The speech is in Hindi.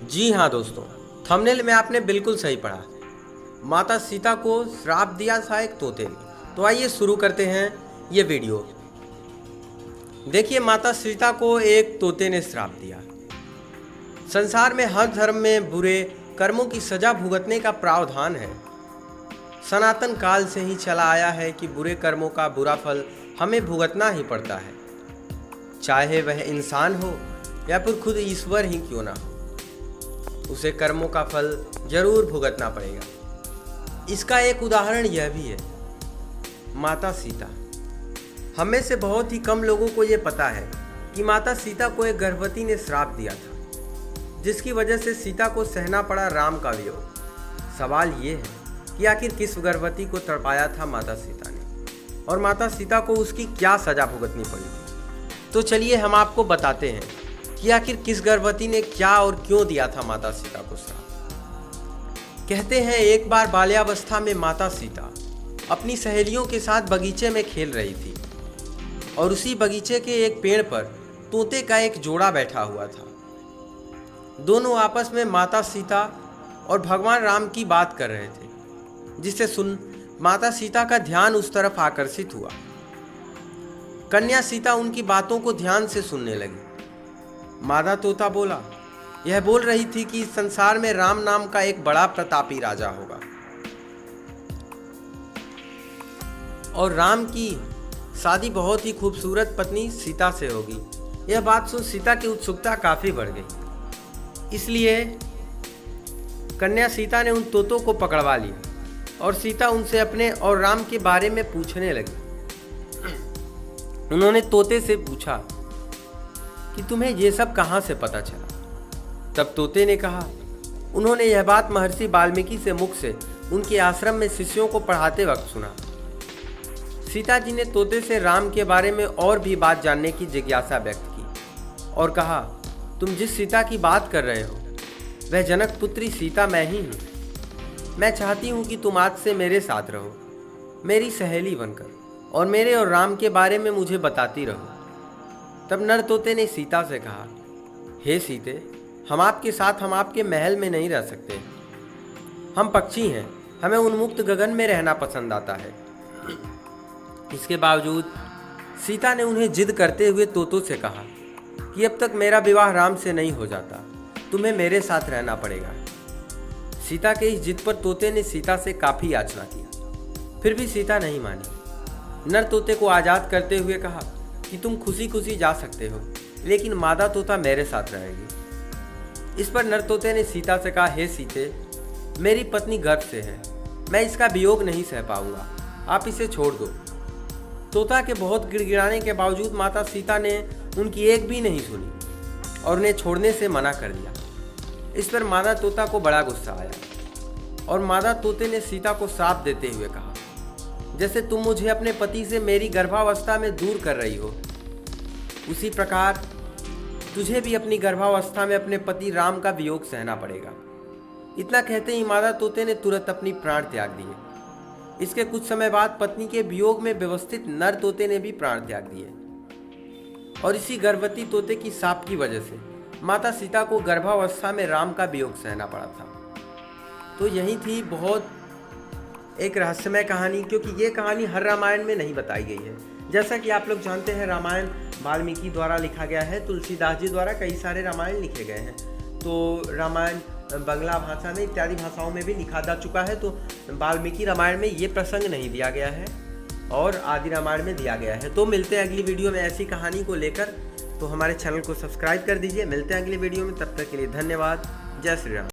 जी हाँ दोस्तों, थंबनेल में आपने बिल्कुल सही पढ़ा। माता सीता को श्राप दिया था एक तोते ने। तो आइए शुरू करते हैं ये वीडियो। देखिए, माता सीता को एक तोते ने श्राप दिया। संसार में हर धर्म में बुरे कर्मों की सजा भुगतने का प्रावधान है। सनातन काल से ही चला आया है कि बुरे कर्मों का बुरा फल हमें भुगतना ही पड़ता है, चाहे वह इंसान हो या फिर खुद ईश्वर ही क्यों ना हो, उसे कर्मों का फल जरूर भुगतना पड़ेगा। इसका एक उदाहरण यह भी है, माता सीता। हम में से बहुत ही कम लोगों को ये पता है कि माता सीता को एक गर्भवती ने श्राप दिया था, जिसकी वजह से सीता को सहना पड़ा राम का वियोग। सवाल ये है कि आखिर किस गर्भवती को तड़पाया था माता सीता ने, और माता सीता को उसकी क्या सजा भुगतनी पड़ी थी। तो चलिए हम आपको बताते हैं कि आखिर किस गर्भवती ने क्या और क्यों दिया था माता सीता को श्राप। कहते हैं, एक बार बाल्यावस्था में माता सीता अपनी सहेलियों के साथ बगीचे में खेल रही थी, और उसी बगीचे के एक पेड़ पर तोते का एक जोड़ा बैठा हुआ था। दोनों आपस में माता सीता और भगवान राम की बात कर रहे थे, जिसे सुन माता सीता का ध्यान उस तरफ आकर्षित हुआ। कन्या सीता उनकी बातों को ध्यान से सुनने लगी। मादा तोता बोला। यह बोल रही थी कि इस संसार में राम नाम का एक बड़ा प्रतापी राजा होगा, और राम की शादी बहुत ही खूबसूरत पत्नी सीता से होगी। यह बात सुन सीता की उत्सुकता काफी बढ़ गई। इसलिए कन्या सीता ने उन तोतों को पकड़वा लिया, और सीता उनसे अपने और राम के बारे में पूछने लगी। उन्होंने तोते से पूछा कि तुम्हें ये सब कहाँ से पता चला। तब तोते ने कहा, उन्होंने यह बात महर्षि वाल्मीकि से मुख से उनके आश्रम में शिष्यों को पढ़ाते वक्त सुना। सीता जी ने तोते से राम के बारे में और भी बात जानने की जिज्ञासा व्यक्त की, और कहा, तुम जिस सीता की बात कर रहे हो वह जनक पुत्री सीता मैं ही हूँ। मैं चाहती हूँ कि तुम आज से मेरे साथ रहो, मेरी सहेली बनकर, और मेरे और राम के बारे में मुझे बताती रहो। तब नर तोते ने सीता से कहा, हे सीते, हम आपके साथ हम आपके महल में नहीं रह सकते। हम पक्षी हैं, हमें उन्मुक्त गगन में रहना पसंद आता है। इसके बावजूद सीता ने उन्हें जिद करते हुए तोतों से कहा कि अब तक मेरा विवाह राम से नहीं हो जाता, तुम्हें मेरे साथ रहना पड़ेगा। सीता के इस जिद पर तोते ने सीता से काफ़ी याचना की, फिर भी सीता नहीं मानी। नर तोते को आज़ाद करते हुए कहा कि तुम खुशी खुशी जा सकते हो, लेकिन मादा तोता मेरे साथ रहेगी। इस पर नर तोते ने सीता से कहा, हे सीते, मेरी पत्नी गर्भ से है, मैं इसका वियोग नहीं सह पाऊंगा, आप इसे छोड़ दो। तोता के बहुत गिड़गिड़ाने के बावजूद माता सीता ने उनकी एक भी नहीं सुनी और उन्हें छोड़ने से मना कर दिया। इस पर मादा तोता को बड़ा गुस्सा आया, और मादा तोते ने सीता को श्राप देते हुए कहा, जैसे तुम मुझे अपने पति से मेरी गर्भावस्था में दूर कर रही हो, उसी प्रकार तुझे भी अपनी गर्भावस्था में अपने पति राम का वियोग सहना पड़ेगा। इतना कहते ही मादा तोते ने तुरंत अपनी प्राण त्याग दिए। इसके कुछ समय बाद पत्नी के वियोग में व्यवस्थित नर तोते ने भी प्राण त्याग दिए, और इसी गर्भवती तोते की शाप की वजह से माता सीता को गर्भावस्था में राम का वियोग सहना पड़ा था। तो यही थी बहुत एक रहस्यमय कहानी, क्योंकि ये कहानी हर रामायण में नहीं बताई गई है। जैसा कि आप लोग जानते हैं, रामायण वाल्मीकि द्वारा लिखा गया है, तुलसीदास जी द्वारा कई सारे रामायण लिखे गए हैं। तो रामायण बंगला भाषा में इत्यादि भाषाओं में भी लिखा जा चुका है। तो वाल्मीकि रामायण में ये प्रसंग नहीं दिया गया है, और आदि रामायण में दिया गया है। तो मिलते हैं अगली वीडियो में ऐसी कहानी को लेकर। तो हमारे चैनल को सब्सक्राइब कर दीजिए। मिलते हैं अगली वीडियो में, तब तक के लिए धन्यवाद। जय श्री राम।